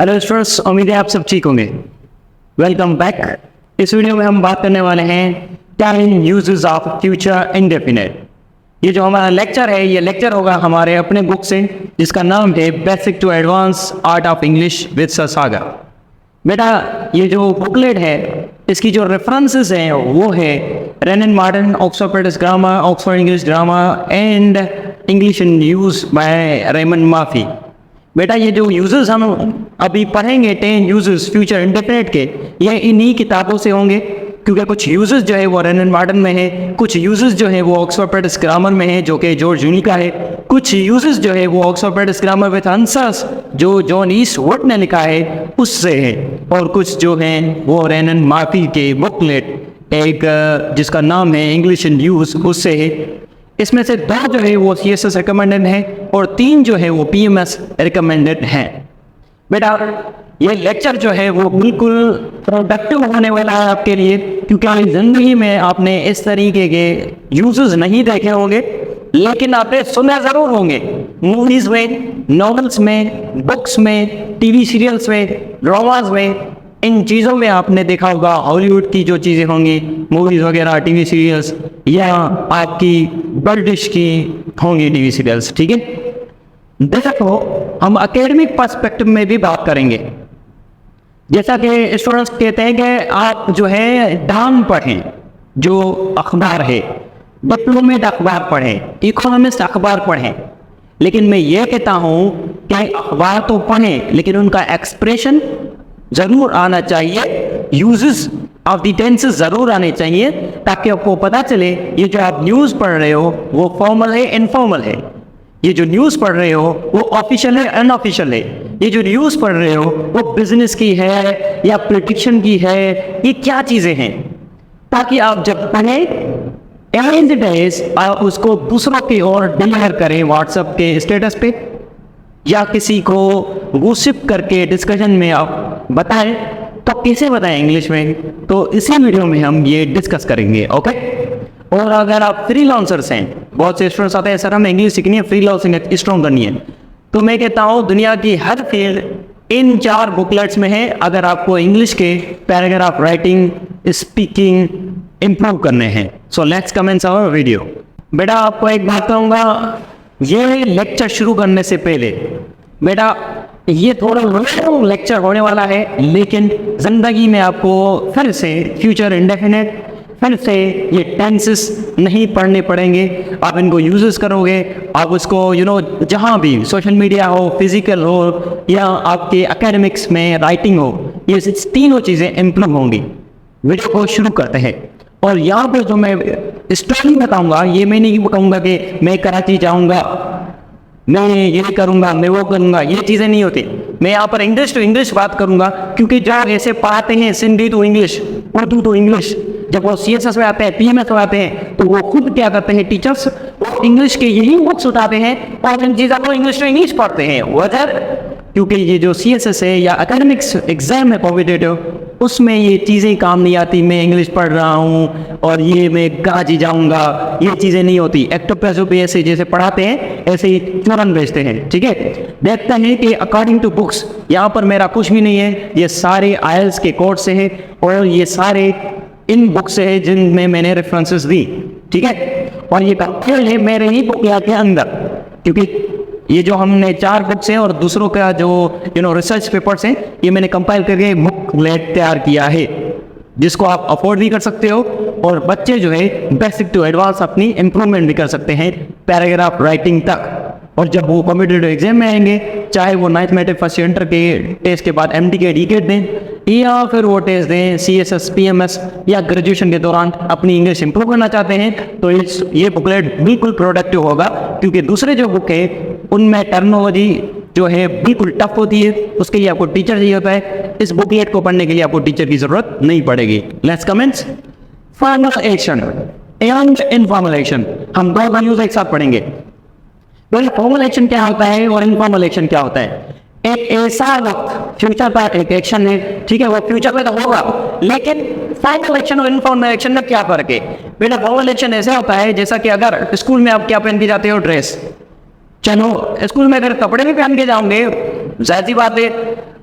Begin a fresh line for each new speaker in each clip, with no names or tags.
Hello students, उम्मीद है आप सब ठीक होंगे। Welcome back. इस वीडियो में हम बात करने वाले हैं 10 यूजेस ऑफ फ्यूचर इंडेफिनिट। ये जो हमारा लेक्चर है, ये लेक्चर होगा हमारे अपने बुक से, जिसका नाम है basic to advance art of English with sir Sagar. बेटा, ये जो बुकलेट है, इसकी जो रेफरेंसेस हैं वो है Wren and Martin, Oxford British grammar, Oxford English grammar and English in use by Raymond Murphy. बेटा, ये जो यूजेस हम अभी पढ़ेंगे 10 यूजेस फ्यूचर इंडेफिनिट के, ये इन्हीं किताबों से होंगे, क्योंकि कुछ यूजेस जो है वो रेनन मार्टिन में है, कुछ यूजेस जो है वो ऑक्सफोर्ड ब्रिटिश ग्रामर में है जो कि जॉर्ज यूनी का है, कुछ यूजेस जो है वो Oxford British grammar with answers जो जॉन ईस्टवुड ने लिखा है उससे है, और कुछ जो है वो रेनन मार्फी के बुकलेट एक जिसका नाम है इंग्लिश इन यूज उससे है। इसमें से 2 जो है वो CSS रिकमेंडेड है और 3 जो है वो PMS रिकमेंडेड है। बेटा, ये लेक्चर जो है वो बिल्कुल प्रोडक्टिव होने वाला है आपके लिए, क्योंकि जिंदगी में आपने इस तरीके के यूजेस नहीं देखे होंगे, लेकिन आपने सुने जरूर होंगे। मूवीज में, नॉवेल्स में, बुक्स में, टीवी सीरियल्स में, ड्रामाज में, इन चीज़ों में आपने देखा होगा। हॉलीवुड की जो चीज़ें होंगी, मूवीज़ वगैरह, टीवी सीरियल्स, या आपकी ब्रिटिश की होंगी टीवी सीरियल्स। ठीक है, देखो हम एकेडमिक पर्सपेक्टिव में भी बात करेंगे। जैसा कि स्टूडेंट्स कहते हैं कि आप जो है डान पढ़ें, जो अखबार है, डिप्लोमेट अखबार पढ़ें, इकोनॉमिस्ट अखबार पढ़ें, लेकिन मैं ये कहता हूँ कि अखबार तो पढ़ें लेकिन उनका एक्सप्रेशन जरूर आना चाहिए, यूजेस ऑफ द टेंसेस जरूर आने चाहिए, ताकि आपको पता चले ये जो आप न्यूज़ पढ़ रहे हो वो फॉर्मल है, इनफॉर्मल है, ये जो न्यूज़ पढ़ रहे हो वो ऑफिशियल है, अनऑफिशियल है, ये जो न्यूज़ पढ़ रहे हो वो बिजनेस की है या प्रेडिक्शन की है, ये क्या चीज़ें हैं, ताकि आप जब पढ़ें एंड डेज आप उसको दूसरों की ओर डिलीवर करें, व्हाट्सएप के स्टेटस पे या किसी को गॉसिप करके डिस्कशन में आप बताएं। तो कैसे बताएं इंग्लिश में, तो इसी वीडियो में हम ये डिस्कस करेंगे। ओके, और अगर आप फ्रीलांसर्स हैं, बहुत से स्टूडेंट्स आते हैं सर हमें इंग्लिश सीखनी है, फ्रीलांसिंग स्ट्रॉन्ग करनी है, तो मैं कहता हूँ दुनिया की हर फील्ड इन 4 बुकलेट्स में है, अगर आपको इंग्लिश के पैराग्राफ राइटिंग, स्पीकिंग इंप्रूव करने हैं। So let's commence our video. बेटा, आपको एक बात कहूँगा, ये लेक्चर शुरू करने से पहले बेटा ये थोड़ा लॉन्ग लेक्चर होने वाला है, लेकिन जिंदगी में आपको फिर से फ्यूचर इंडेफिनिट, फिर से ये टेंसेस नहीं पढ़ने पड़ेंगे। आप इनको यूजेस करोगे, आप उसको जहाँ भी सोशल मीडिया हो, फिजिकल हो, या आपके एकेडमिक्स में राइटिंग हो, ये तीनों चीज़ें इम्प्रूव होंगी। वीडियो को शुरू करते हैं। और यहाँ पर जो मैं स्टोरी बताऊंगा, ये मैं नहीं कहूँगा कि मैं कराची जाऊँगा, मैं ये करूँगा, मैं वो करूँगा, ये चीज़ें नहीं होती। मैं यहाँ पर इंग्लिश टू इंग्लिश बात करूँगा, क्योंकि जब ऐसे पढ़ाते हैं Sindhi to English, Urdu to English, जब वो CSS में आते हैं, PMS में आते हैं, तो वो खुद क्या करते हैं, टीचर्स वो इंग्लिश के यही बुक्स उठाते हैं और इन चीज़ों को इंग्लिश टू इंग्लिश पढ़ते हैं। वजह क्योंकि ये जो CSS है या एकेडमिक्स एग्जाम है कॉम्पिटेटिव, उसमें ये चीज़ें काम नहीं आती। मैं इंग्लिश पढ़ रहा हूँ और ये मैं कराची जाऊँगा, ये चीज़ें नहीं होती। एक्टोपैसो पे ऐसे जैसे पढ़ाते हैं ऐसे ही चुरन भेजते हैं। ठीक है, देखते हैं कि अकॉर्डिंग टू बुक्स, यहाँ पर मेरा कुछ भी नहीं है, ये सारे IELTS के कोर्स से है और ये सारे इन बुक से है जिनमें मैंने रेफरेंसेस दी। ठीक है, और ये कंपेयर है मेरे ही बुक के अंदर, क्योंकि ये जो हमने 4 बुक्स हैं और दूसरों का जो रिसर्च पेपर्स हैं, ये मैंने कंपाइल करके बुकलेट तैयार किया है, जिसको आप अफोर्ड भी कर सकते हो और बच्चे जो है बेसिक टू एडवांस अपनी इम्प्रूवमेंट भी कर सकते हैं पैराग्राफ राइटिंग तक। और जब वो कॉम्पिटेटिव एग्जाम में आएंगे, चाहे वो 9th मैट्रिक फर्स्ट इंटर के टेस्ट के बाद MD के डीकेट दें या फिर वो टेस्ट दें CSS PMS या ग्रेजुएशन के दौरान अपनी इंग्लिश इंप्रूव करना चाहते हैं, तो ये बुकलेट बिल्कुल प्रोडक्टिव होगा। क्योंकि दूसरे जो बुक है उनमें टर्मिनोलॉजी जो है बिल्कुल टफ होती है, उसके लिए आपको टीचर चाहिए होता है। इस बुकलेट को पढ़ने के लिए आपको टीचर की जरूरत नहीं पड़ेगी। Let's comments. Formal action and informal action, हम 2 वैल्यूज एक साथ पढ़ेंगे। फॉर्मल एक्शन क्या होता है और इनफॉर्मल एक्शन क्या होता है? एक ऐसा वक्त फ्यूचर का एक एक्शन है, ठीक है, वो फ्यूचर में तो होगा, लेकिन फॉर्मल एक्शन और इनफॉर्मल एक्शन में क्या फर्क है? बेटा, फॉर्मल एक्शन ऐसे होता है जैसा कि अगर स्कूल में आप क्या पहन के जाते हो, ड्रेस। चलो स्कूल में अगर कपड़े भी पहन के जाओगे, जाहिर सी बात है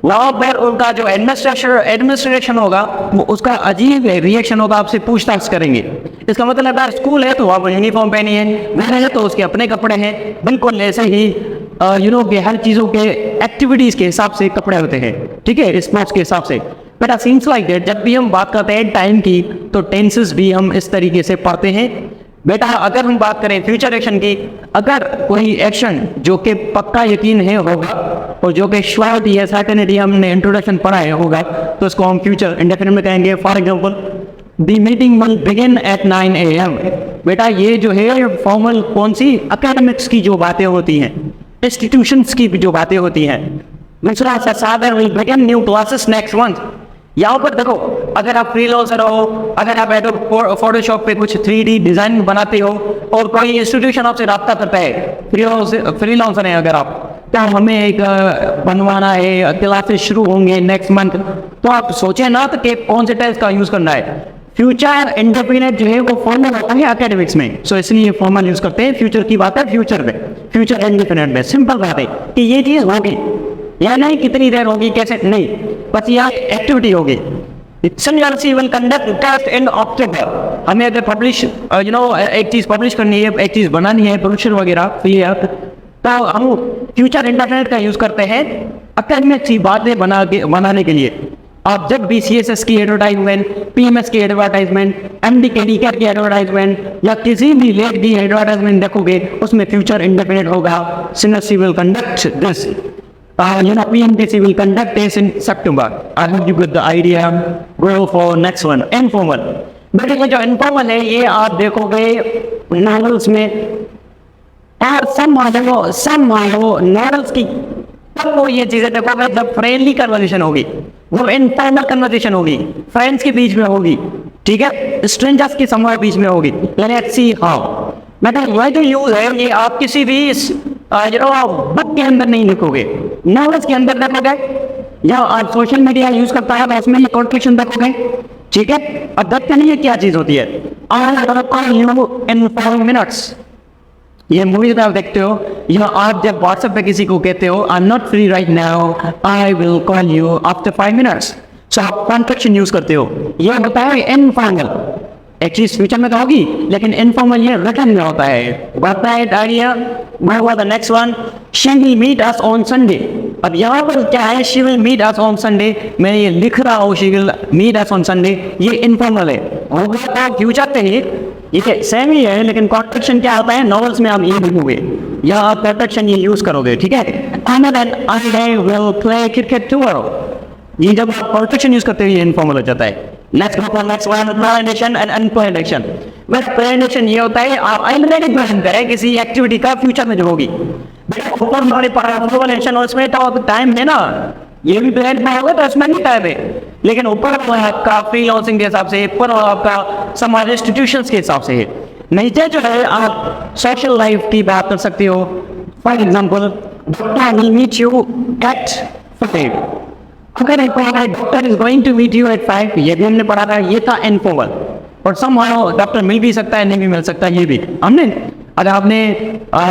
वहाँ पर उनका जो एडमिनिस्ट्रेशन होगा वो उसका अजीब रिएक्शन होगा, आपसे पूछताछ करेंगे। इसका मतलब यार स्कूल है तो आप यूनिफॉर्म पहनी है, घर है तो उसके अपने कपड़े हैं, बिल्कुल ऐसे ही कि हर चीज़ों के एक्टिविटीज़ के हिसाब से कपड़े होते हैं, ठीक है, स्पोर्ट्स के हिसाब से। बट सीन्स लाइक दैट जब भी हम बात करते हैं टाइम की तो टेंसेस भी हम इस तरीके से पढ़ते हैं। बेटा अगर हम बात करें फ्यूचर एक्शन की, अगर कोई एक्शन जो कि पक्का यकीन है होगा और जो कि श्योरिटी है, सर्टेनिटी हमने इंट्रोडक्शन पढ़ा है होगा, तो उसको हम फ्यूचर इंडेफिनिट में कहेंगे। For example the meeting will begin eight 9 AM। बेटा ये जो है फॉर्मल कौन सी एकेडमिक्स की जो बातें होती हैं, इंस्टीट्यूशंस की जो बातें होती हैं। दूसरा सादर will begin new classes next month. यहाँ पर देखो, अगर आप फ्रीलांसर हो, अगर आप एडोब फोटोशॉप पे कुछ 3D डिजाइन बनाते हो और कोई इंस्टीट्यूशन आपसे रब्ता करता है, फ्रीलांसर है अगर आप, तो हमें एक बनवाना है, क्लासेस शुरू होंगे नेक्स्ट मंथ, तो आप सोचे ना तो कि कौन से टेस्ट का यूज करना है। फ्यूचर इंडेफिनिट जो है वो फॉर्मल होता है एकेडमिक्स में, सो इसलिए फॉर्मल यूज करते हैं। फ्यूचर की बात है फ्यूचर में, फ्यूचर इंडेफिनिट में सिंपल बात है कि ये चीज होगी या नहीं, कितनी देर होगी, कैसे नहीं, बस यहाँ एक्टिविटी होगी। विल कंडक्ट टेस्ट इन अक्टूबर। हमें अगर पब्लिश एक चीज पब्लिश करनी है, एक चीज बनानी है, ब्रोशर वगैरह, तो हम फ्यूचर इंडेफिनिट का यूज करते हैं एकेडमिक की बातें बनाने के लिए। आप जब भी CSS की एडवर्टाइजमेंट, PMS की एडवर्टाइजमेंट, MD के डीकर की एडवर्टाइजमेंट या किसी भी लेख की एडवर्टाइजमेंट देखोगे उसमें फ्यूचर इंडेफिनिट होगा। CNSC will conduct this. PMDC will conduct this in September. I hope you get the idea. Go for next one. Informal. बेटे ये जो इनफॉर्मल है ये आप देखोगे नॉवेल्स में, सब नॉवेल्स की तब वो ये चीजें देखोगे जब फ्रेंडली कन्वर्सेशन होगी, वो इनफॉर्मल कन्वर्सेशन होगी, फ्रेंड्स के बीच में होगी, ठीक है, स्ट्रेंजर्स के समूह बीच में होगी। Let's see how. बेटा वही जो यूज है ये आप किसी भी बुक के अंदर नहीं लिखोगे, नॉवेल्स के अंदर देखोगे, या आप सोशल मीडिया यूज करता है उसमें ये कॉन्ट्रैक्शन देखोगे, ठीक है। अब देखते नहीं है क्या चीज होती है। इन 5 मिनट्स ये मूवीज में आप देखते हो, या आप जब व्हाट्सएप पे किसी को कहते हो I am not free right now, I will call you after 5 minutes, so आप कॉन्ट्रैक्शन यूज करते हो। ये होता है इनफॉर्मल। एक चीज फ्यूचर में तो होगी लेकिन इनफॉर्मल ये रिटर्न में होता है। Idea the next one, she will meet us on Sunday. अब यहाँ पर क्या है, she will meet us on Sunday, मैं ये लिख रहा हूँ she will meet us on Sunday, ये इनफॉर्मल है। फ्यूचर पे ही ये सेम ही है लेकिन कॉन्ट्रैक्शन क्या होता है, नॉवेल्स में आप ये लिखोगे या आप कॉन्ट्रैक्शन ये यूज करोगे, ठीक है। I will play cricket tomorrow, ये जब कॉन्ट्रैक्शन यूज करते हो ये इनफॉर्मल हो जाता है। Let's go for next one, planned action and unplanned action. बस planned action ये होता है आप ऑलरेडी प्लान करें किसी एक्टिविटी का फ्यूचर में जो होगी। ऊपर हमारे प्लान एक्शन और उसमें तो टाइम है ना, ये भी प्लान में होगा तो उसमें नहीं टाइम है, लेकिन ऊपर आपका फ्रीलांसिंग के हिसाब से, ऊपर आपका समाज इंस्टीट्यूशंस के हिसाब से है। नीचे जो है आप सोशल लाइफ की बात कर सकते हो। For example doctor will meet you at 5। अगर doctor is going to meet you at 5, ये भी हमने पढ़ा था, ये था इनफॉर्मल। और समहाउ डॉक्टर मिल भी सकता है, नहीं भी मिल सकता, ये भी हमने। अगर आपने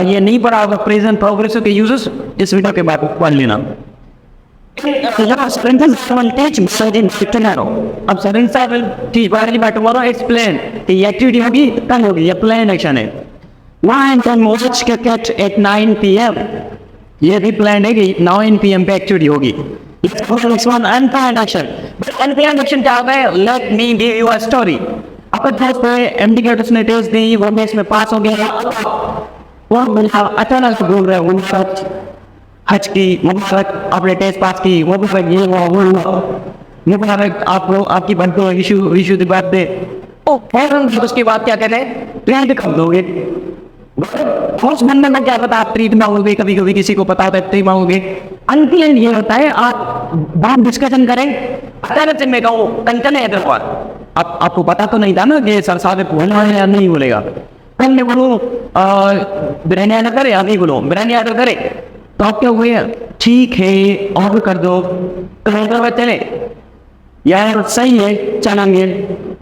ये नहीं पढ़ा होगा प्रेजेंट प्रोग्रेसिव के यूजेस, इस वीडियो के बाद पढ़ लेना। अब सरेंसा will teach by tomorrow, it's plan कि ये एक्टिविटी होगी कल होगी, ये प्लान एक्शन है। Why can watch cricket at 9 PM? ये भी प्लान है कि 9 PM पे एक्टिविटी होगी। Let's go to the next one, unplanned action. But unplanned action क्या होगा है? Let me give you a story. आपका टेस्ट पे MD के उसने टेस्ट दी, वो मैं इसमें पास हो गया, वो मिला अचानक से बोल रहे हैं उन सब हज की मुबारक, आपने टेस्ट पास की, वो भी ये वो मुबारक आपको, आपकी बर्थडे विशु दी बर्थडे। ओ फौरन उसके बाद क्या कहते हैं, ट्रेंड कर दोगे। फर्स्ट बनने में क्या पता आप ट्रीट मांगोगे, कभी कभी किसी को पता होता है ट्रीट मांगोगे। अनप्लान ये होता है आप बात डिस्कशन करें, अचानक से मैं कहूँ कंचन है इधर पर, आपको पता तो नहीं था ना कि सर साहब बोलना है या नहीं बोलेगा। कल मैं बोलूँ बिरयानी ऑर्डर करे या नहीं बोलूँ बिरयानी ऑर्डर करे, तो आप क्या हुए, ठीक है ऑर्डर कर दो, तो चले यार सही है चलेंगे,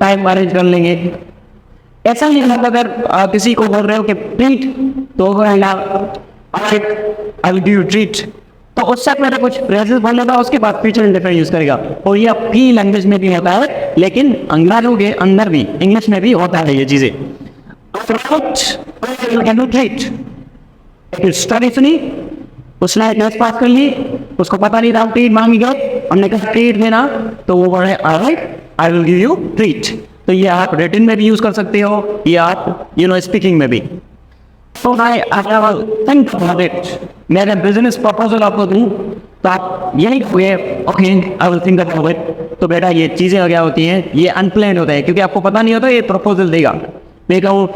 टाइम अरेंज कर लेंगे। ऐसा नहीं मतलब अगर किसी को बोल रहे हो कि ट्रीट, तो I will give you treat, तो उससे पहले कुछ फ्रेजेस बोल लेगा, उसके बाद फ्यूचर इंडेफिनिट यूज करेगा। और ये अपनी लैंग्वेज में भी होता है, लेकिन अंग्रेजों के अंदर भी इंग्लिश में भी होता है ये चीजें। स्टडी सुनी, उसने टेस्ट पास कर ली, उसको पता नहीं था ट्रीट मांगी गई, हमने कहा ट्रीट देना, तो वो बोले alright I will give you treat. तो ये आप रिटन में भी यूज कर सकते हो, ये आप स्पीकिंग में भी। तो थिंक अबाउट इट, मेरा बिजनेस प्रपोजल आपको दूं तो आप यही हुए okay I will think about it. तो बेटा ये चीज़ें क्या होती हैं, ये अनप्लान होता है, क्योंकि आपको पता नहीं होता ये प्रपोजल देगा। मैं कहूँ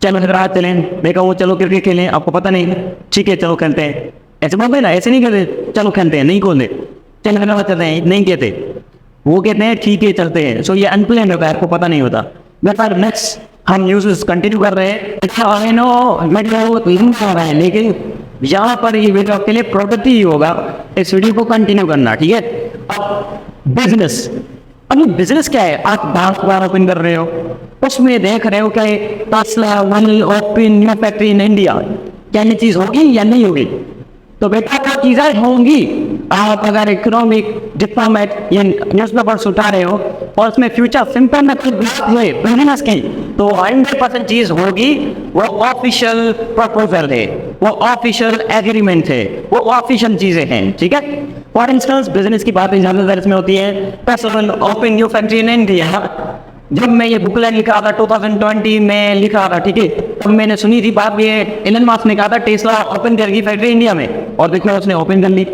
चलो हैदराबाद चलें, मैं कहूँ चलो क्रिकेट खेलें, आपको पता नहीं, ठीक है चलो खेलते हैं, ऐसे बोलते ना, ऐसे नहीं कहते चलो खेलते हैं, नहीं खोलते, चलो हैदराबाद चलते हैं, नहीं कहते, वो कहते हैं ठीक है चलते हैं। सो ये अनप्लान होता है, आपको पता नहीं होता। बेटा नेक्स्ट हम न्यूज़ कंटिन्यू कर रहे हैं। आई नो मैं कर रहा है, लेकिन यहाँ पर ये वीडियो के लिए प्रोडक्ट ही होगा, इस वीडियो को कंटिन्यू करना, ठीक है। अब बिजनेस, अभी बिजनेस क्या है, आप बार ओपन कर रहे हो, उसमें देख रहे हो क्या Tesla will open new factory in India, क्या ये चीज़ होगी या नहीं होगी? तो बेटा क्या चीज़ें होंगी, आप अगर इकोनॉमिक डिप्लोमेट या न्यूज़पेपर उठा रहे हो और उसमें फ्यूचर सिंपल में बिजनेस की, तो 100% चीज़ होगी, वो ऑफिशियल प्रपोजल है, वो ऑफिशियल एग्रीमेंट है, वो ऑफिशियल चीज़ें हैं, ठीक है। फॉर इंस्टेंस बिजनेस की बातें ज़्यादातर इसमें होती है, personal open new factory in India. जब मैं ये बुकलेट लिखा था 2020 में लिखा था, ठीक है, तब मैंने सुनी थी बात, ये एलन मस्क ने कहा था टेस्ला ओपन करेगी फैक्ट्री इंडिया में, और देखो उसने ओपन कर ली।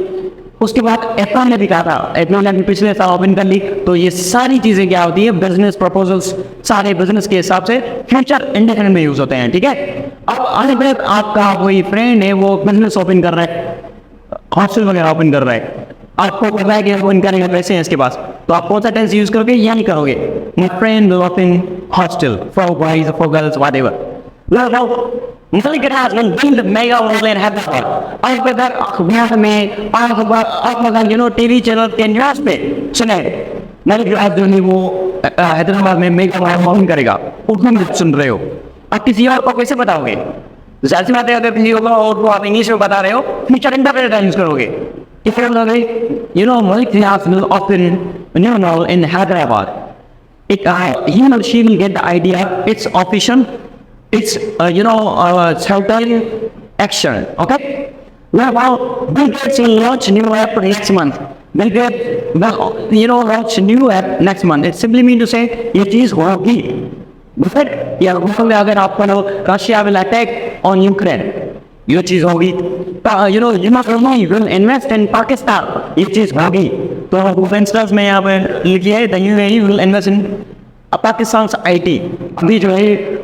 उसके बाद एप्पल ने भी कहा था, एप्पल ने भी पिछले साल ओपन कर ली। तो ये सारी चीजें क्या होती है, बिजनेस प्रपोजल्स सारे बिजनेस के हिसाब से फ्यूचर इंडेफिनिट में यूज होते हैं, ठीक है। अब अगर आपका कोई फ्रेंड है वो बिजनेस ओपन कर रहा है, हॉस्टल वगैरह ओपन कर रहा है, आपको पता है कि ओपन करेंगे पैसे हैं इसके पास, तो आप कौन सा टेंस यूज करोगे या नहीं करोगे? My friend will open hostel for boys for girls whatever. Misalnya kita harus build mega online habitat. अगर अखबार में अखबार टीवी चैनल के न्यूज़ पे सुने मैंने जो आज नहीं वो हैदराबाद में मेगा ऑन करेगा, उसमें सुन रहे हो, आप किसी और को कैसे बताओगे? जाहिर सी बात है अगर किसी को और आप इंग्लिश में बता रहे हो, फ्यूचर इंटरप्रेट यूज करोगे। If you're like, Malik Riaz will open a new mall in Hyderabad. He or she will get the idea. It's official. It's certain action. Okay. Well, Bill Gates will launch a new app next month. Bill Gates will launch a new app next month. It simply means to say it is working. But अगर आपको Russia will attack on Ukraine, ये चीज़ होगी। Will invest in Pakistan, ये चीज़ होगी। तो for में यहाँ पे लिखी है UAE will invest in Pakistan IT। अभी जो है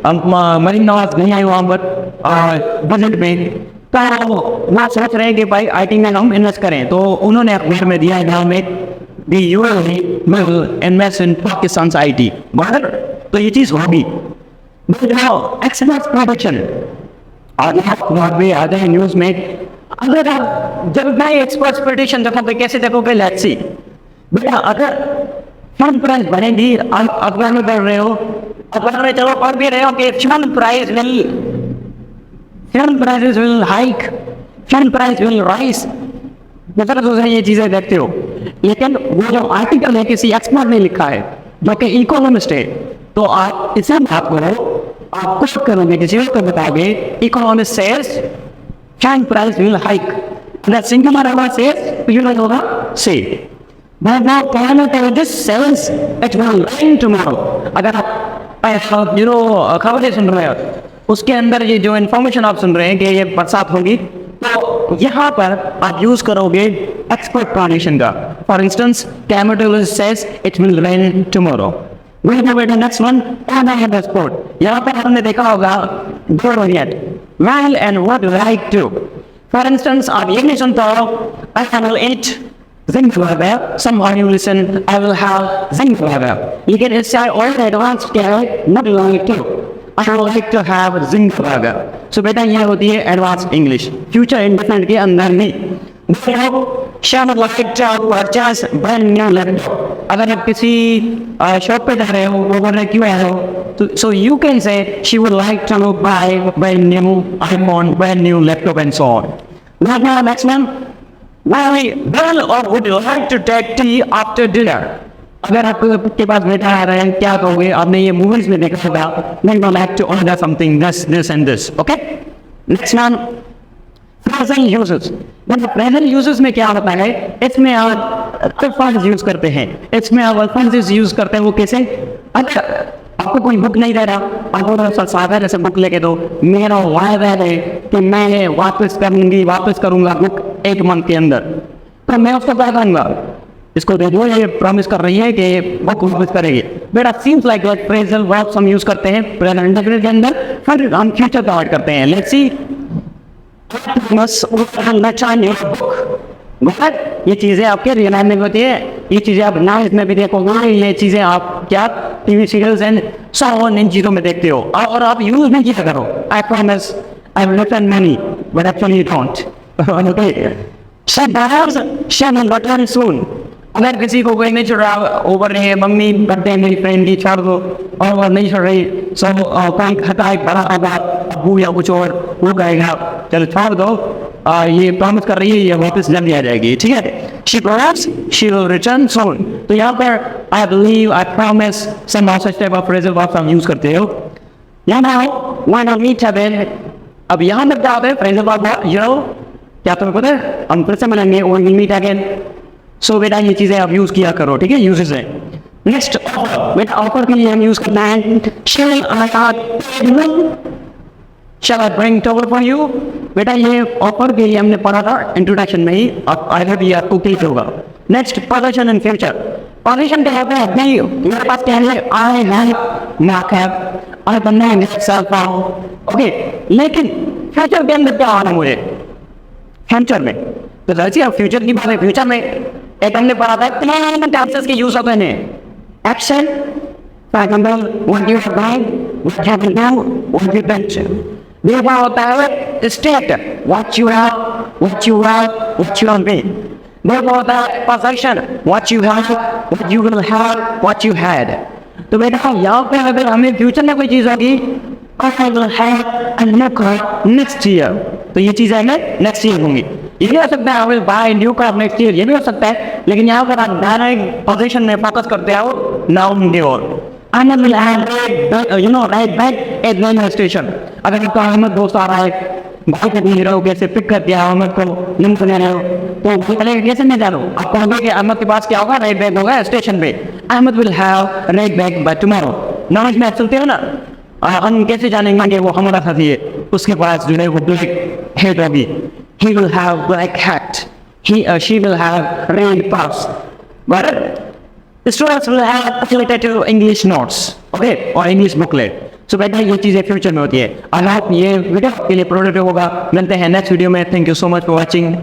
मरीन नवाज नहीं आए वहाँ पर बजट में, तो वहाँ सोच रहे हैं कि भाई IT में हम इन्वेस्ट करें, तो उन्होंने अखबार में दिया है गाँव में the UAE will invest in Pakistan IT। मगर तो ये चीज़ होगी। एक्सपर्ट प्रोडक्शन आगे आते हैं न्यूज़ में। अगर आप जब मैं एक्सपर्ट प्रेडिक्शन देखा तो कैसे देखोगे, लेट्स सी बेटा, अगर फंड प्राइस बढ़ेगी, आप अखबार में पढ़ रहे हो, अखबार में चलो पढ़ भी रहे हो कि fund price will hike, fund price will rise, मतलब ये चीज़ें देखते हो। लेकिन वो जो आर्टिकल है किसी एक्सपर्ट ने लिखा है जो कि इकोनॉमिस्ट है, तो आप इसे बात करो, आप कुछ करोगे किसी को बताओगे economist says fund price will hike, that single मारा सेज यू नो होगा से बट नाउ कहना तो this sells it will rain tomorrow. अगर आप खबरें सुन रहे हो, उसके अंदर ये जो इन्फॉर्मेशन आप सुन रहे हैं कि ये बरसात होगी, तो यहाँ पर आप यूज करोगे एक्सपर्ट प्रेडिक्शन का। For instance climatologist says it will rain tomorrow. Next one sport, यहाँ पे हमने देखा होगा well and what like to. For instance आप ये नहीं सुनते हो I will eat zinc flavour, someone you listen I will have zinc flavour, लेकिन इससे और एडवांस क्या है, not like to, I would like to have zinc flavor. So बेटा ये होती है एडवांस इंग्लिश, फ्यूचर इंडेफिनिट के अंदर नहीं। अगर आप किसी शॉप पे जा रहे हो, वो बोल रहे क्यों आए हो, तो so you can say she would like to buy new iPhone, brand new laptop and so on. Next man, Very well, or would you like to take tea after dinner? अगर आपके पास बेटा आ रहा है क्या कहोगे? आपने ये मूवीज में देखा होगा, then you like to order something this and this. Okay? Next one, present uses. मतलब present uses में क्या होता है? इसमें आप alphas यूज करते हैं. इसमें आप alphas यूज करते हैं वो कैसे? अच्छा, आपको कोई बुक नहीं दे रहा, आपको सागर ऐसे बुक लेके दो, मेरा वायदा है कि मैं वापस करूंगा बुक 1 मंथ के अंदर, तो मैं उसको क्या करूंगा? इसको देखो ये प्रॉमिस कर रही है कि बुक वापस करेगी. बेटा सीम्स लाइक फ्रेजल वर्ब्स हम यूज करते हैं प्रेजेंट इंडेफिनिट के अंदर, फिर हम फ्यूचर का ऐड करते हैं. लेट्स सी, ये चीज़ें आपके रियल लाइफ में होती है, ये चीज़ें आप ना इसमें भी देखोगे, ये चीज़ें आप क्या TV serials and so on इन चीज़ों में देखते हो और आप यूज नहीं किया करो. I promise I will return money but actually you don't. Okay, soon. अगर किसी को कोई नहीं छोड़ रहा ओवर रही है, मम्मी बर्थडे है मेरी फ्रेंड की, छोड़ दो, और नहीं छोड़ रही, सब कहीं खाता है बड़ा होगा, अबू या कुछ और वो कहेगा चलो छोड़ दो, ये प्रॉमिस कर रही है ये वापस जल्दी आ जाएगी. ठीक है, she promise she will return soon. तो यहाँ पर I believe, I promise, some of such type of phrasal verbs हम यूज करते हो. यहाँ now when I meet again, अब यहाँ तक क्या होता है phrasal verb, you know, क्या तुम्हें पता है? हम फिर से मिलेंगे when we meet again. सो बेटा ये चीज़ें आप यूज़ किया करो. ठीक है, यूजेस है. नेक्स्ट, बेटा ऑफर के लिए हम यूज़ करना है shall I bring towel for you. बेटा ये ऑफर के लिए हमने पढ़ा था इंट्रोडक्शन में ही, अब आगे भी आपको क्लिक होगा. Next, position and future. Position क्या है? नहीं, मेरे पास क्या है? आई हैव, नॉट हैव, आई बनना है मेरे साथ पाओ. ओके, लेकिन फ्यूचर के अंदर क्या आना मुझे? फ्यूचर में तो जैसे आप फ्यूचर की बात है, फ्यूचर में एक हमने पढ़ा था कितने टेंसेस के यूज होते हैं. Action, for example what you have, what happen now, what you done. ये क्या होता है? State, what you have, what you have been. ये होता है position, what you have, what you will have, what you had. तो बेटा यहाँ पे अगर हमें फ्यूचर में कोई चीज होगी, I will have a new car next year, तो ये चीज़ है ना नेक्स्ट ईयर होंगी. ये भी हो सकता है I will buy a new car next year, ये भी हो सकता है. लेकिन यहाँ पर आप डायरेक्ट पोजीशन में फोकस करते हो नाउन की ओर. I will have right back at the station. अगर आपका अहमद दोस्त आ रहा है, बाइक नहीं रहो, कैसे पिक कर दिया अहमद को, निम्न सुने रहे हो, तो पहले कैसे नहीं जानो, आप कहोगे कि अहमद के पास क्या होगा? राइट बैग होगा स्टेशन पे. Ahmad will have write bag by tomorrow. Noun में चलते हो ना, हम कैसे जानेंगे कि वो हमारा साथी है? उसके पास जो है वो ब्लैक हेड होगी. He will have black hat. He or she will have red puffs. But students will have affiliated to English notes, okay, or English booklet. So बेटा ये चीज़ें फ्यूचर में होती है. अगर आप ये वीडियो के लिए प्रोडक्ट होगा, मिलते हैं नेक्स्ट वीडियो में. Thank you so much for watching.